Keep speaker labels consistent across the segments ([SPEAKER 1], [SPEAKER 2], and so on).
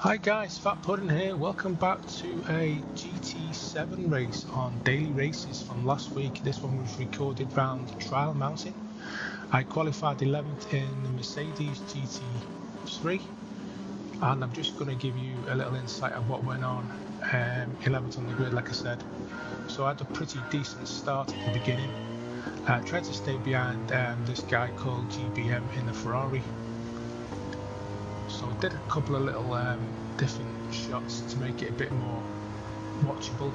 [SPEAKER 1] Hi guys, Fat Pudding here. Welcome back to a GT7 race on Daily Races from last week. This one was recorded round Trial Mountain. I qualified 11th in the Mercedes GT3 and I'm just going to give you a little insight of what went on 11th on the grid, like I said. So I had a pretty decent start at the beginning. Tried to stay behind this guy called GBM in the Ferrari. So I did a couple of little different shots to make it a bit more watchable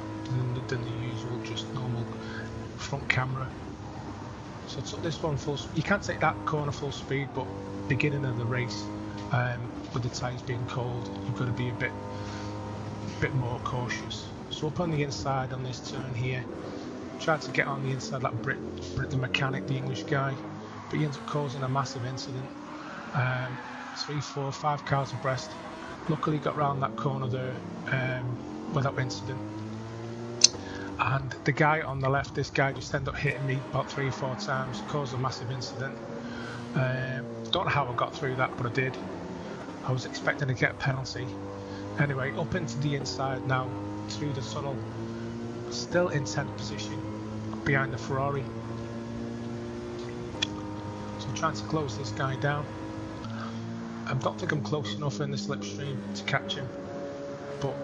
[SPEAKER 1] than the usual just normal front camera. So I took this one full speed. You can't take that corner full speed, but beginning of the race with the tyres being cold, you've got to be a bit more cautious. So up on the inside on this turn here, tried to get on the inside like Brit the mechanic, the English guy, but he ends up causing a massive incident. 3, 4, 5 cars abreast. Luckily got round that corner there without incident. And the guy on the left, this guy just ended up hitting me about 3 or 4 times, caused a massive incident. Don't know how I got through that, but I did. I was expecting to get a penalty. Anyway, up into the inside now, through the tunnel, still in 10th position behind the Ferrari. So I'm trying to close this guy down. I don't think I'm close enough in the slipstream to catch him, but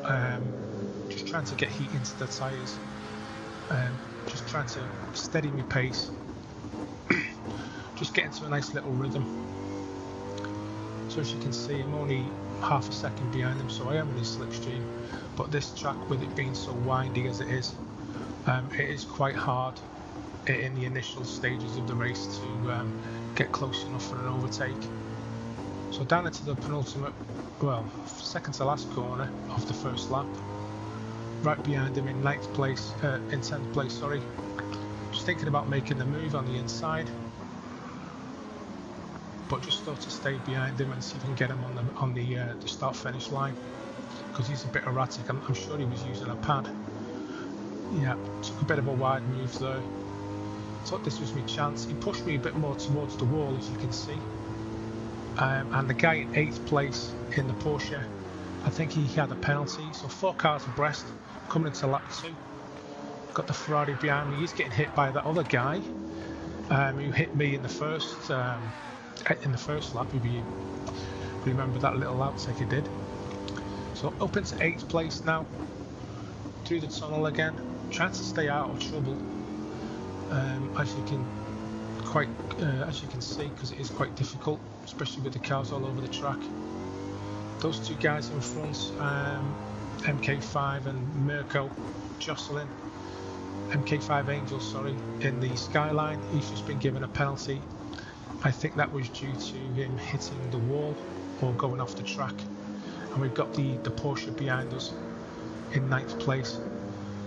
[SPEAKER 1] just trying to get heat into the tyres, just trying to steady my pace, just get into a nice little rhythm. So as you can see, I'm only half a second behind him, so I am in his slipstream, but this track, with it being so windy as it is quite hard in the initial stages of the race to get close enough for an overtake. So down into the penultimate, well, second to last corner of the first lap, right behind him in 10th place, sorry. Just thinking about making the move on the inside, but just thought to stay behind him and see if I can get him on the start-finish line, because he's a bit erratic. I'm sure he was using a pad. Yeah, took a bit of a wide move there. Thought this was my chance. He pushed me a bit more towards the wall, as you can see. And the guy in 8th place in the Porsche, I think he had a penalty. So 4 cars abreast coming into lap 2. Got the Ferrari behind me. He's getting hit by that other guy who hit me in the first lap. If you remember that little outtake I did. So up into 8th place now, through the tunnel again, trying to stay out of trouble. As you can see, because it is quite difficult, especially with the cars all over the track. Those 2 guys in front, MK5 and Mirko, jostling. MK5 Angel, sorry, in the skyline. He's just been given a penalty. I think that was due to him hitting the wall or going off the track. And we've got the Porsche behind us in 9th place.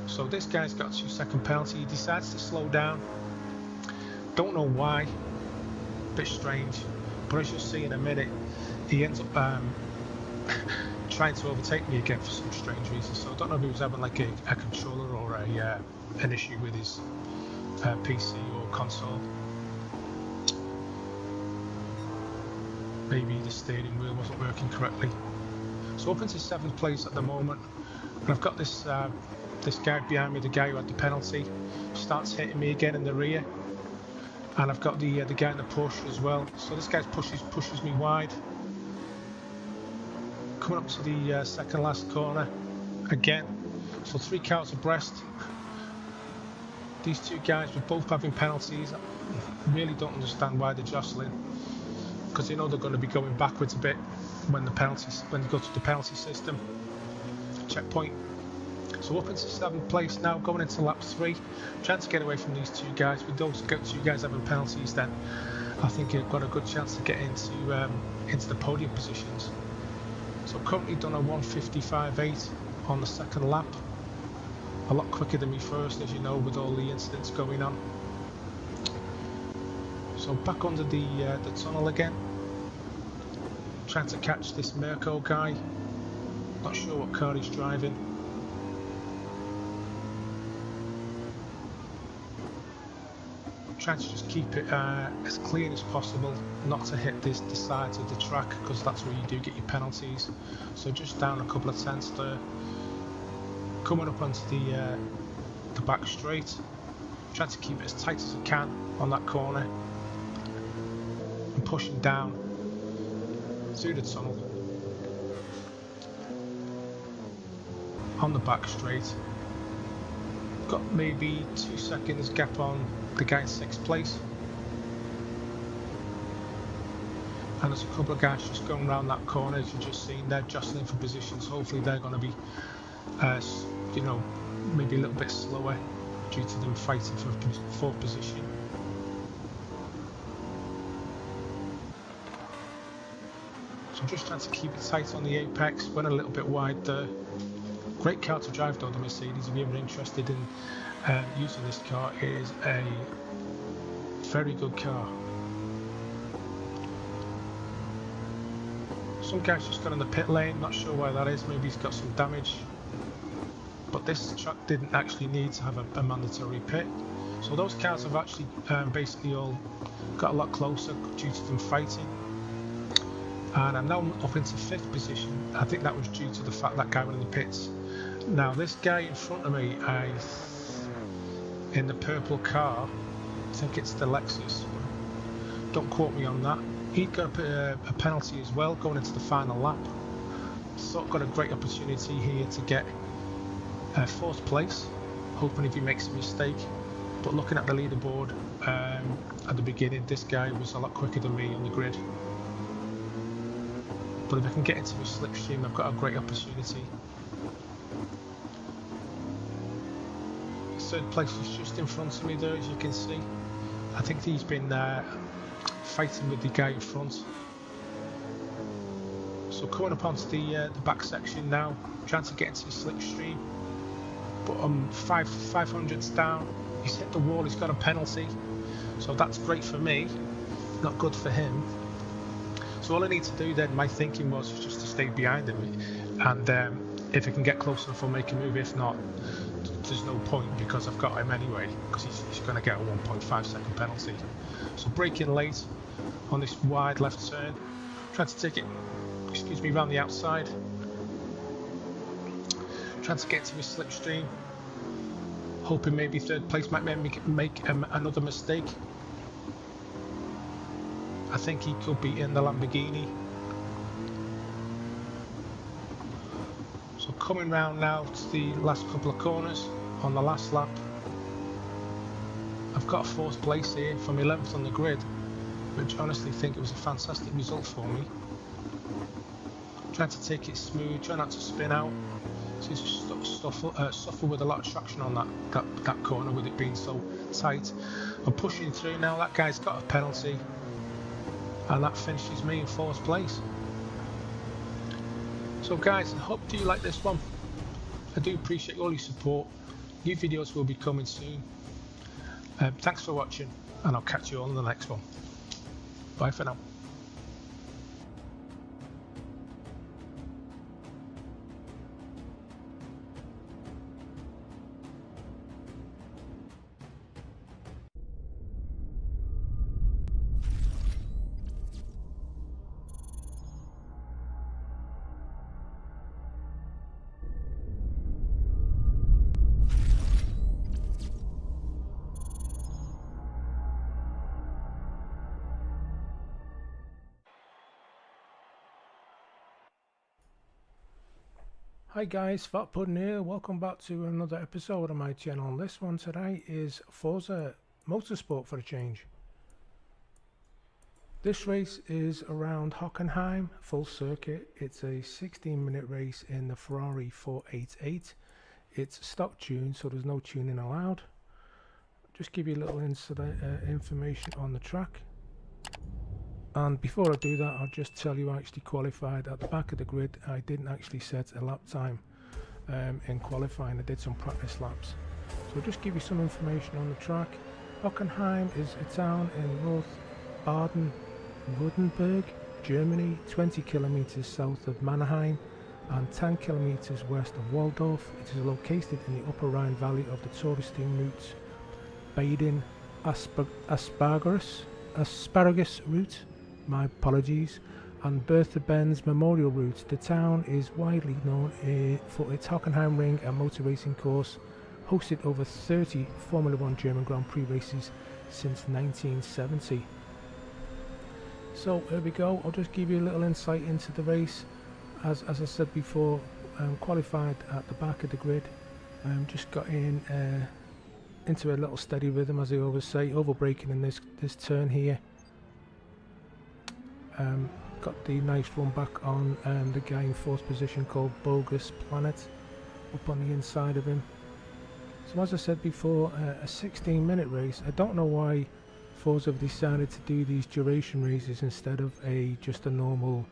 [SPEAKER 1] So this guy's got a 2-second penalty. He decides to slow down. Don't know why, bit strange, but as you'll see in a minute, he ends up trying to overtake me again for some strange reason. So I don't know if he was having like a controller or an issue with his PC or console. Maybe the steering wheel wasn't working correctly. So up into 7th place at the moment, and I've got this guy behind me, the guy who had the penalty, starts hitting me again in the rear. And I've got the guy in the Porsche as well. So this guy pushes me wide. Coming up to the second last corner again. So 3 cars abreast. These 2 guys were both having penalties. I really don't understand why they're jostling, because they know they're going to be going backwards a bit when they go to the penalty system. Checkpoint. So up into 7th place now, going into lap 3, trying to get away from these 2 guys. With those 2 guys having penalties, then I think I've got a good chance to get into the podium positions. So currently done a 1:55.8 on the second lap, a lot quicker than me first, as you know, with all the incidents going on. So back under the tunnel again, trying to catch this Mirko guy. Not sure what car he's driving. trying to just keep it as clean as possible, not to hit the sides of the track, because that's where you do get your penalties. So just down a couple of tenths there, coming up onto the back straight, trying to keep it as tight as I can on that corner, and pushing down through the tunnel on the back straight. Got maybe 2 seconds gap on the guy in 6th place, and there's a couple of guys just going around that corner, as you've just seen. They're jostling for positions. Hopefully they're going to be you know, maybe a little bit slower due to them fighting for 4th position. So I'm just trying to keep it tight on the apex, went a little bit wide there. Great car to drive though, the Mercedes. If you're ever interested in using this car, it is a very good car. Some guy's just got in the pit lane, not sure why that is, maybe he's got some damage. But this track didn't actually need to have a mandatory pit. So those cars have actually basically all got a lot closer due to them fighting. And I'm now up into 5th position. I think that was due to the fact that guy went in the pits. Now this guy in front of me, in the purple car, I think it's the Lexus, don't quote me on that, he got a penalty as well going into the final lap. So got a great opportunity here to get 4th place, hoping if he makes a mistake. But looking at the leaderboard at the beginning, this guy was a lot quicker than me on the grid. But if I can get into his slipstream, I've got a great opportunity. 3rd place is just in front of me there, as you can see. I think he's been fighting with the guy in front. So coming up onto the back section now, trying to get into his slipstream. But 500s down, he's hit the wall, he's got a penalty. So that's great for me, not good for him. So all I need to do then, my thinking was just to stay behind him, and if I can get close enough I'll make a move. If not, there's no point, because I've got him anyway, because he's going to get a 1.5 second penalty. So braking late on this wide left turn, trying to take it, excuse me, around the outside, trying to get to his slipstream, hoping maybe 3rd place might make another mistake. I think he could be in the Lamborghini. So coming round now to the last couple of corners on the last lap. I've got a 4th place here from 11th on the grid, which I honestly think it was a fantastic result for me. Trying to take it smooth, try not to spin out. Seems to suffer with a lot of traction on that corner, with it being so tight. I'm pushing through now. That guy's got a penalty, and that finishes me in 4th place. So guys, I hope you like this one. I do appreciate all your support. New videos will be coming soon. Thanks for watching, and I'll catch you all in the next one. Bye for now. Hi guys, Fat Pudding here. Welcome back to another episode of my channel. This one today is Forza Motorsport for a change. This race is around Hockenheim, full circuit. It's a 16-minute race in the Ferrari 488. It's stock tuned, so there's no tuning allowed. Just give you a little information on the track. And before I do that, I'll just tell you I actually qualified at the back of the grid. I didn't actually set a lap time in qualifying. I did some practice laps. So I'll just give you some information on the track. Hockenheim is a town in North Baden-Württemberg, Germany, 20 kilometers south of Mannheim and 10 kilometers west of Waldorf. It is located in the upper Rhine valley of the touristing routes Baden, asparagus route, my apologies, and Bertha Benz Memorial Route. The town is widely known for its Hockenheim Ring and motor racing course, hosted over 30 Formula 1 German Grand Prix races since 1970. So here we go, I'll just give you a little insight into the race. As I said before, qualified at the back of the grid, just got into a little steady rhythm, as I always say, over braking in this turn here. Got the nice run back on the guy in fourth position called Bogus Planet up on the inside of him. So as I said before, a 16-minute race. I don't know why Forza have decided to do these duration races instead of just a normal,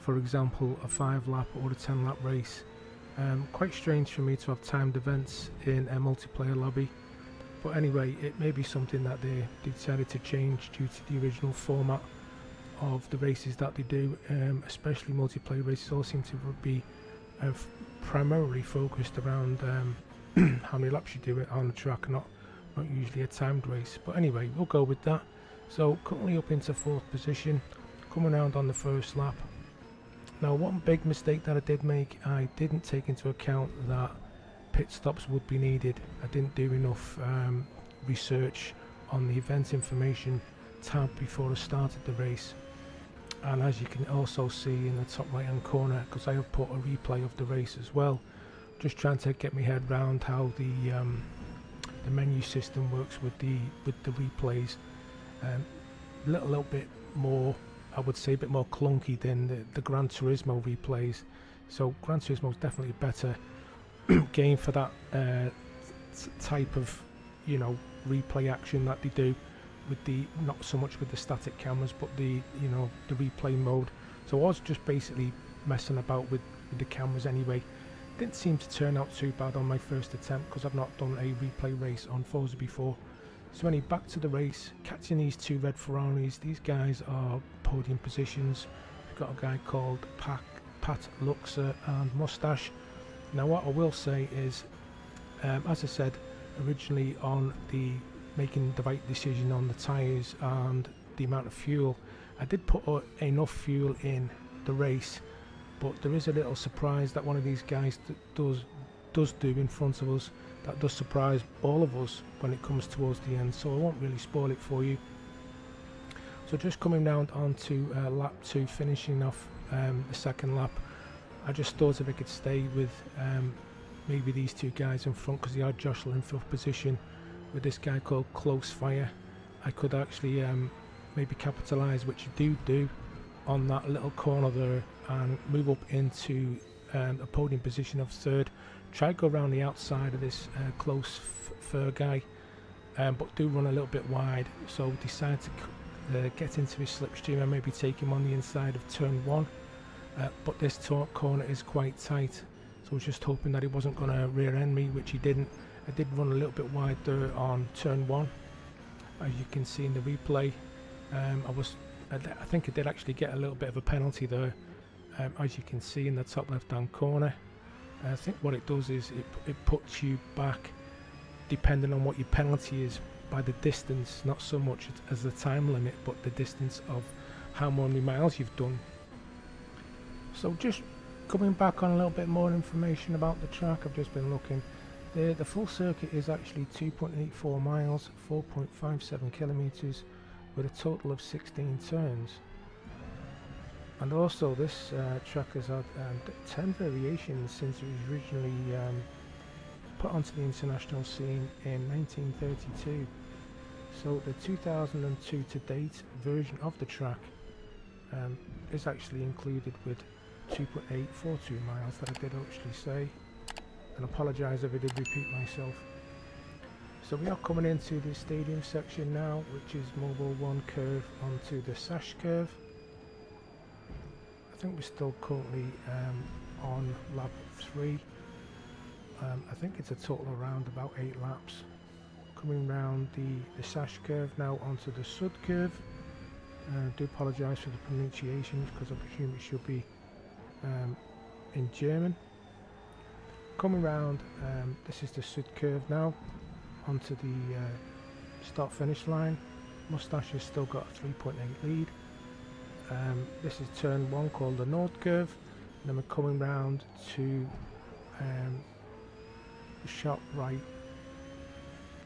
[SPEAKER 1] for example, a 5-lap or a 10-lap race. Quite strange for me to have timed events in a multiplayer lobby, but anyway, it may be something that they decided to change due to the original format of the races that they do. Especially multiplayer races all seem to be primarily focused around how many laps you do it on the track, not usually a timed race. But anyway, we'll go with that. So currently up into fourth position, coming around on the first lap. Now, one big mistake that I did make, I didn't take into account that pit stops would be needed. I didn't do enough research on the event information tab before I started the race. And as you can also see in the top right hand corner, because I have put a replay of the race as well, just trying to get my head around how the menu system works with the replays. A little bit more, I would say, a bit more clunky than the Gran Turismo replays. So Gran Turismo is definitely a better game for that type of, you know, replay action that they do with the, not so much with the static cameras, but the, you know, the replay mode. So I was just basically messing about with the cameras anyway. Didn't seem to turn out too bad on my first attempt because I've not done a replay race on Forza before. So anyway, back to the race, catching these two red Ferraris. These guys are podium positions. We've got a guy called Pat Luxer and Mustache. Now what I will say is, as I said originally, on the making the right decision on the tyres and the amount of fuel, I did put enough fuel in the race, but there is a little surprise that one of these guys does do in front of us that does surprise all of us when it comes towards the end, so I won't really spoil it for you. So just coming round onto lap 2, finishing off the second lap, I just thought if I could stay with maybe these two guys in front, because they are jostling for position with this guy called Close Fire, I could actually maybe capitalise, which you do on that little corner there, and move up into a podium position of third. Try to go around the outside of this Close Fur guy, but do run a little bit wide, so decide to get into his slipstream and maybe take him on the inside of turn 1. But this corner is quite tight, so I was just hoping that he wasn't going to rear end me, which he didn't. I did run a little bit wide there on turn 1, as you can see in the replay. I think I did actually get a little bit of a penalty there, as you can see in the top left hand corner. I think what it does is it puts you back, depending on what your penalty is, by the distance, not so much as the time limit, but the distance of how many miles you've done. So just coming back on a little bit more information about the track, I've just been looking. The full circuit is actually 2.84 miles, 4.57 kilometers, with a total of 16 turns. And also this track has had 10 variations since it was originally put onto the international scene in 1932. So the 2002 to date version of the track is actually included with 2.842 miles that I did actually say, and apologise if I did repeat myself. So we are coming into the stadium section now, which is Mobile 1 curve onto the Sash curve. I think we're still currently on lap 3. I think it's a total around about 8 laps. Coming round the Sash curve now onto the Sud curve. I do apologise for the pronunciations, because I presume it should be in German. Coming round, this is the Sud curve now onto the start finish line. Mustache has still got a 3.8 lead. This is turn 1 called the Nord curve, and then we're coming round to the sharp right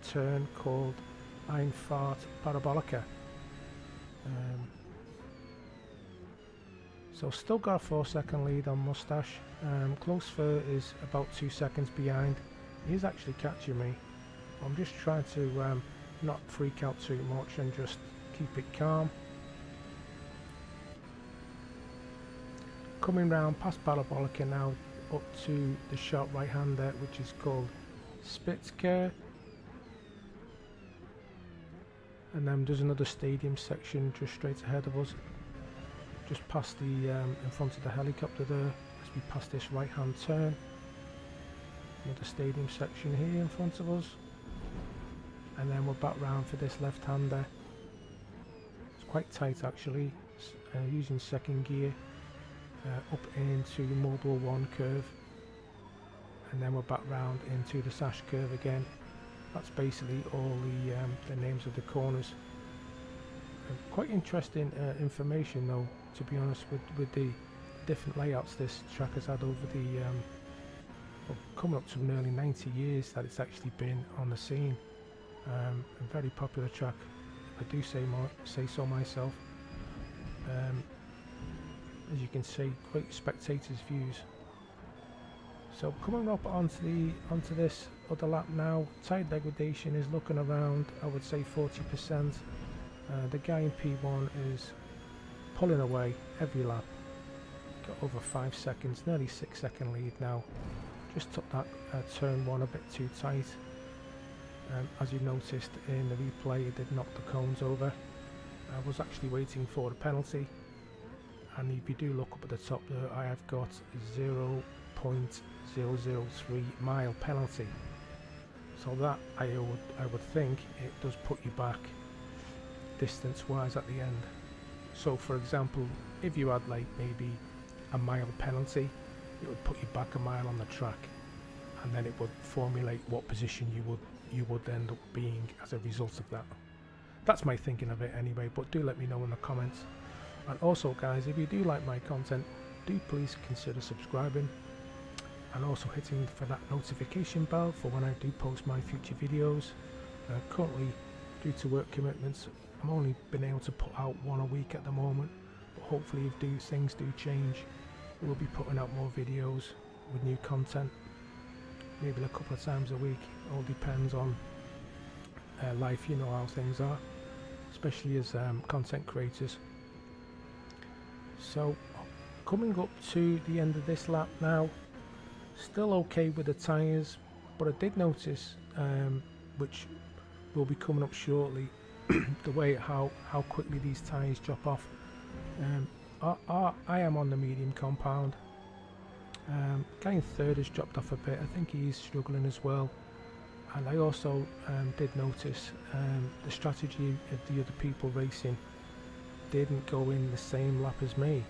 [SPEAKER 1] turn called Einfahrt Parabolica. So still got a 4-second lead on Mustache. Close Fur is about 2 seconds behind. He's actually catching me. I'm just trying to not freak out too much and just keep it calm. Coming round past Parabolica now up to the sharp right hander, which is called Spitzker. And then there's another stadium section just straight ahead of us, just past the in front of the helicopter there, as we pass this right hand turn. Another stadium section here in front of us, and then we're back round for this left hander. It's quite tight actually, using second gear, up into the Mobile 1 curve, and then we're back round into the Sash curve again. That's basically all the names of the corners. Quite interesting information though, to be honest, with the different layouts this track has had over the well, coming up to nearly 90 years that it's actually been on the scene. A very popular track, if I do say so myself. As you can see, great spectators' views. So coming up onto this other lap now, tyre degradation is looking around, I would say 40%. The guy in P1 is pulling away every lap. Got over 5 seconds, nearly 6-second lead now. Just took that turn 1 a bit too tight. As you noticed in the replay, it did knock the cones over. I was actually waiting for the penalty, and if you do look up at the top there, I have got 0.003 mile penalty. So that I would think it does put you back distance wise at the end. So for example, if you had like maybe a mile penalty, it would put you back a mile on the track, and then it would formulate what position you would end up being as a result of that. That's my thinking of it anyway, but do let me know in the comments. And also guys, if you do like my content, do please consider subscribing and also hitting for that notification bell for when I do post my future videos. Currently, due to work commitments, I'm only been able to put out 1 a week at the moment, but hopefully if things do change, we'll be putting out more videos with new content, maybe a couple of times a week. All depends on life, you know how things are, especially as content creators. So coming up to the end of this lap now, still okay with the tyres, but I did notice, which will be coming up shortly, the way how quickly these tyres drop off. I am on the medium compound. Guy in third has dropped off a bit. I think he's struggling as well. And I also did notice the strategy of the other people racing didn't go in the same lap as me.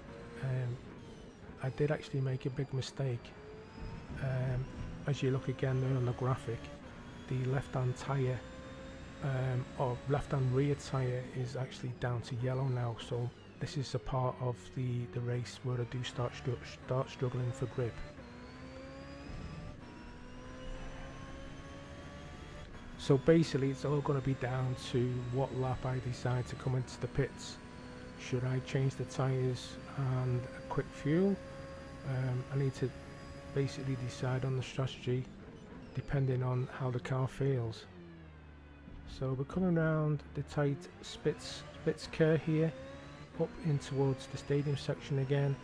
[SPEAKER 1] I did actually make a big mistake. As you look again there on the graphic, the left-hand tyre or left-hand rear tyre is actually down to yellow now. So this is a part of the race where I do start struggling for grip. So basically it's all going to be down to what lap I decide to come into the pits. Should I change the tyres and a quick fuel? I need to basically decide on the strategy depending on how the car feels. So we're coming around the tight Spitzker here, up in towards the stadium section again.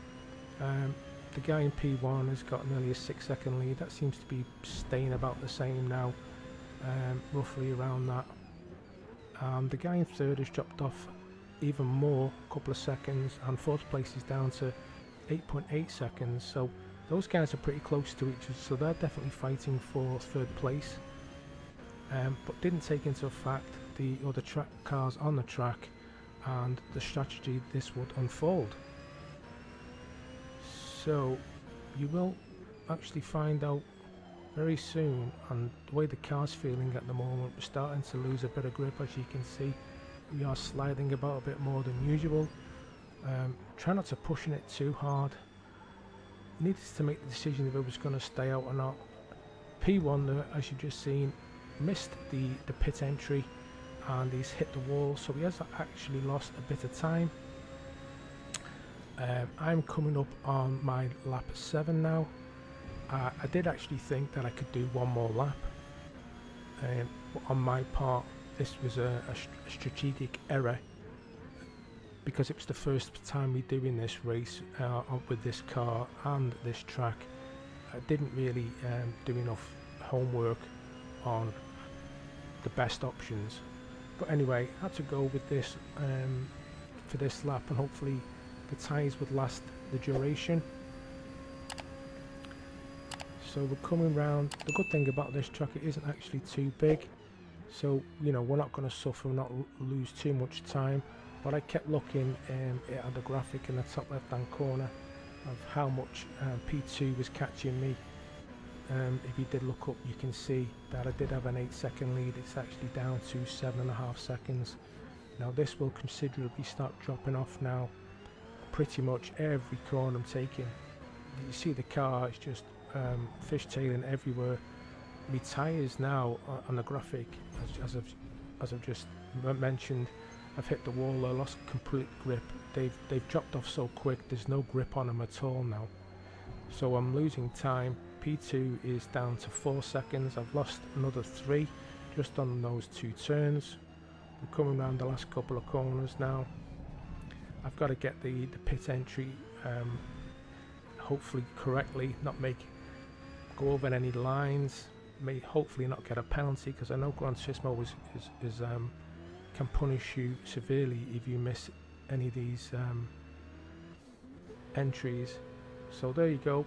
[SPEAKER 1] The guy in P1 has got nearly a 6-second lead. That seems to be staying about the same now, roughly around that. The guy in third has dropped off even more, a couple of seconds, and fourth place is down to 8.8 seconds. So those guys are pretty close to each other, so they're definitely fighting for third place. But didn't take into fact the other cars on the track and the strategy this would unfold. So you will actually find out very soon, and the way the car's feeling at the moment, we're starting to lose a bit of grip. As you can see, we are sliding about a bit more than usual. Try not to pushing it too hard. Needed to make the decision if it was going to stay out or not. P1, as you've just seen, missed the pit entry and he's hit the wall, so he has actually lost a bit of time. I'm coming up on my lap 7 now. I did actually think that I could do one more lap, but on my part this was a strategic error, because it was the first time we're doing this race with this car and this track. I didn't really do enough homework on the best options, but anyway, I had to go with this for this lap, and hopefully the tyres would last the duration. So we're coming round. The good thing about this track, it isn't actually too big, so you know, we're not going to suffer, not lose too much time. But I kept looking at the graphic in the top left hand corner of how much P2 was catching me. If you did look up, you can see that I did have an 8-second lead. It's actually down to 7.5 seconds. Now this will considerably start dropping off now. Pretty much every corner I'm taking, you see the car is just fishtailing everywhere. My tyres now on the graphic, as I've just mentioned, I've hit the wall. I lost complete grip. They've dropped off so quick. There's no grip on them at all now. So I'm losing time. P2 is down to 4 seconds. I've lost another 3 just on those 2 turns. I'm coming around the last couple of corners now. I've got to get the pit entry hopefully correctly, not go over any lines, may hopefully not get a penalty, because I know Gran Turismo can punish you severely if you miss any of these entries. So there you go.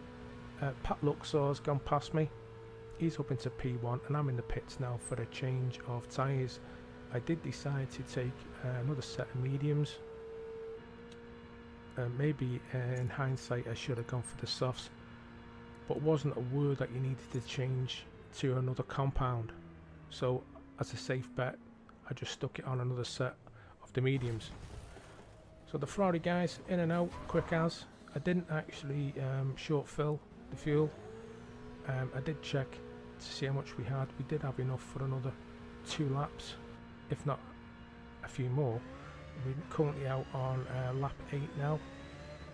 [SPEAKER 1] Pat Luxor's gone past me. He's up into P1 and I'm in the pits now for a change of tyres. I did decide to take another set of mediums. Maybe in hindsight I should have gone for the softs, but wasn't aware that you needed to change to another compound. So as a safe bet, I just stuck it on another set of the mediums. So the Ferrari guys, in and out, quick as. I didn't actually short fill the fuel. I did check to see how much we had. We did have enough for another 2 laps, if not a few more. We're currently out on lap 8 now,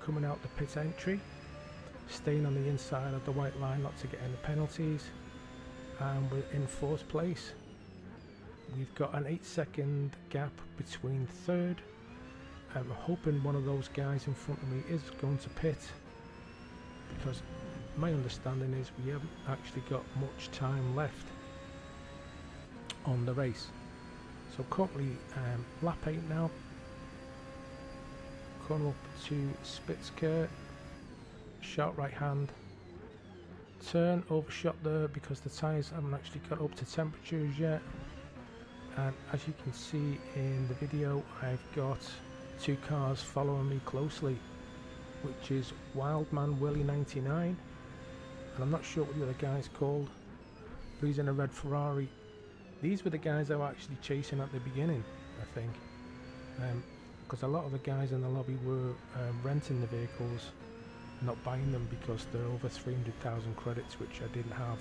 [SPEAKER 1] coming out the pit entry, staying on the inside of the white line not to get any penalties, and we're in 4th place. We've got an 8-second gap between 3rd. I'm hoping one of those guys in front of me is going to pit, because my understanding is we haven't actually got much time left on the race. So currently lap 8 now, coming up to Spitzker, sharp right hand turn, overshot there because the tyres haven't actually got up to temperatures yet. And as you can see in the video, I've got 2 cars following me closely, which is Wildman Willie 99, and I'm not sure what the other guy's called, but he's in a red Ferrari. These were the guys I was actually chasing at the beginning, I think, because a lot of the guys in the lobby were renting the vehicles, not buying them, because they're over 300,000 credits, which I didn't have.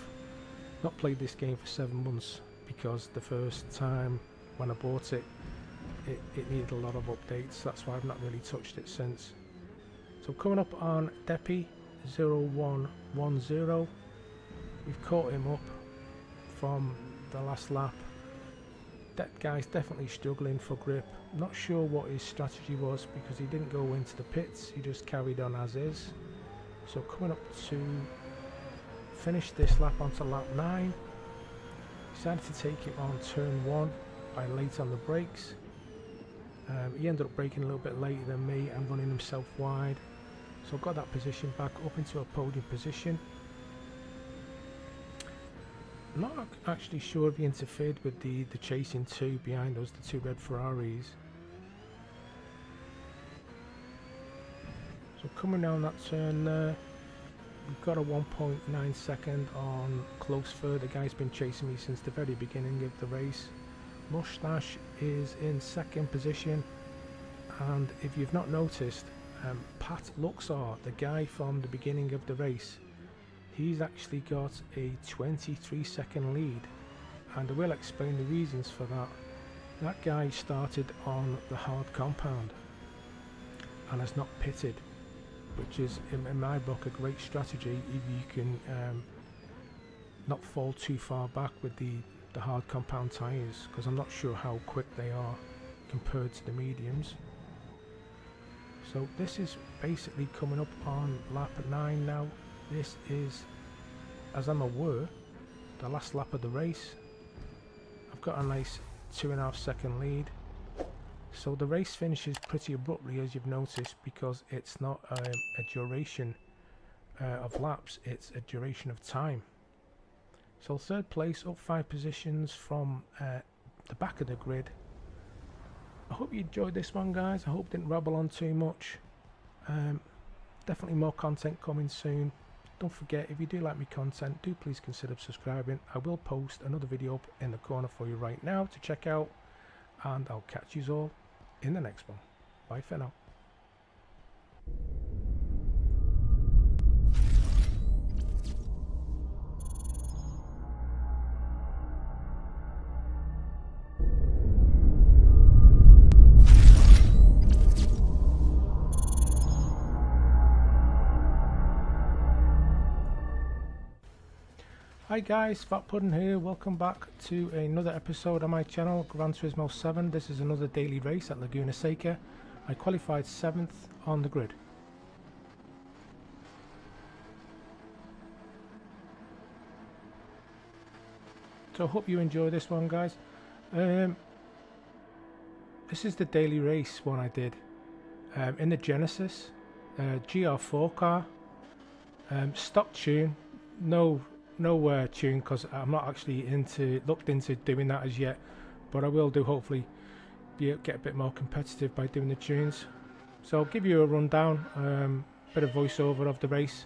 [SPEAKER 1] Not played this game for 7 months, because the first time when I bought it, it needed a lot of updates. That's why I've not really touched it since. So coming up on Deppy 0110, we've caught him up from the last lap. That guy's definitely struggling for grip. Not sure what his strategy was, because he didn't go into the pits, he just carried on as is. So coming up to finish this lap onto lap 9, decided to take him on turn 1 by late on the brakes. He ended up braking a little bit later than me and running himself wide, so got that position back up into a podium position. I'm not actually sure if he interfered with the chasing 2 behind us, the 2 red Ferraris. So coming down that turn there, we've got a 1.9 second on close third. The guy's been chasing me since the very beginning of the race. Mustache is in second position, and if you've not noticed, Pat Luxor, the guy from the beginning of the race, he's actually got a 23-second lead, and I will explain the reasons for that. That guy started on the hard compound and has not pitted, which is in my book a great strategy if you can not fall too far back with the hard compound tyres, because I'm not sure how quick they are compared to the mediums. So this is basically coming up on lap 9 now. This is, as I'm aware, the last lap of the race. I've got a nice 2.5 second lead. So the race finishes pretty abruptly, as you've noticed, because it's not a duration of laps, it's a duration of time. So third place, up 5 positions from the back of the grid. I hope you enjoyed this one, guys. I hope it didn't rabble on too much. Definitely more content coming soon. Don't forget, if you do like my content, do please consider subscribing. I will post another video up in the corner for you right now to check out, and I'll catch you all in the next one. Bye for now. Hi guys, Fat Pudding here. Welcome back to another episode on my channel, Gran Turismo 7. This is another daily race at Laguna Seca. I qualified 7th on the grid. So I hope you enjoy this one, guys. This is the daily race one I did in the Genesis GR4 car, stock tune, no tune, because I'm not actually looked into doing that as yet, but I will do, hopefully get a bit more competitive by doing the tunes. So I'll give you a rundown, bit of voiceover of the race.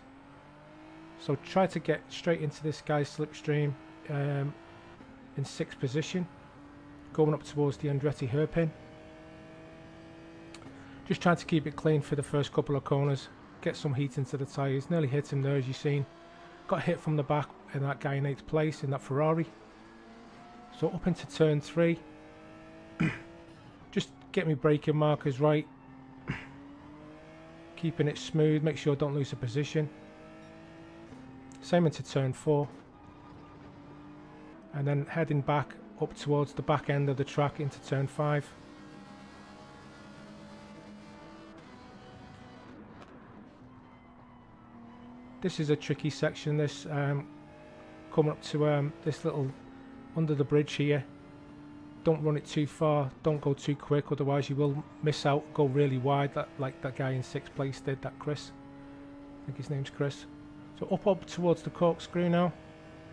[SPEAKER 1] So try to get straight into this guy's slipstream in 6th position, going up towards the Andretti hairpin. Just trying to keep it clean for the first couple of corners, get some heat into the tyres. Nearly hit him there, as you've seen. Got hit from the back in that guy in 8th place in that Ferrari. So up into turn 3. Just get me braking markers right. Keeping it smooth, make sure I don't lose a position. Same into turn 4. And then heading back up towards the back end of the track into turn 5. This is a tricky section, this coming up to this little under the bridge here. Don't run it too far, don't go too quick, otherwise you will miss out, go really wide, like that guy in 6th place did, that Chris. I think his name's Chris. So up towards the corkscrew now,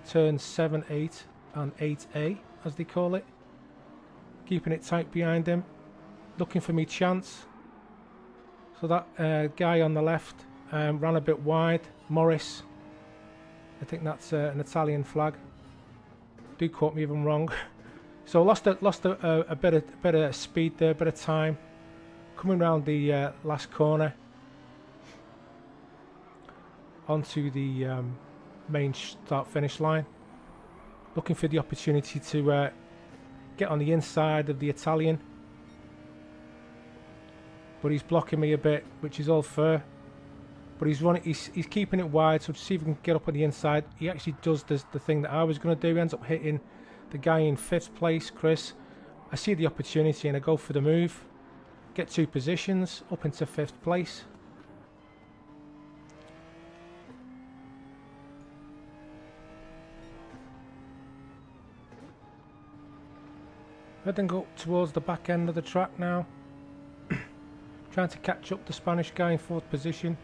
[SPEAKER 1] turn 7, 8 and 8A as they call it. Keeping it tight behind him, looking for me chance. So that guy on the left ran a bit wide, Morris. I think that's an Italian flag. Do quote me if I'm wrong. So lost a bit of speed there, a bit of time. Coming round the last corner onto the main start-finish line. Looking for the opportunity to get on the inside of the Italian, but he's blocking me a bit, which is all fair. But he's keeping it wide, so to see if we can get up on the inside. He actually does the thing that I was going to do. He ends up hitting the guy in 5th place, Chris. I see the opportunity and I go for the move. Get 2 positions, up into 5th place. I then go up towards the back end of the track now. Trying to catch up the Spanish guy in 4th position.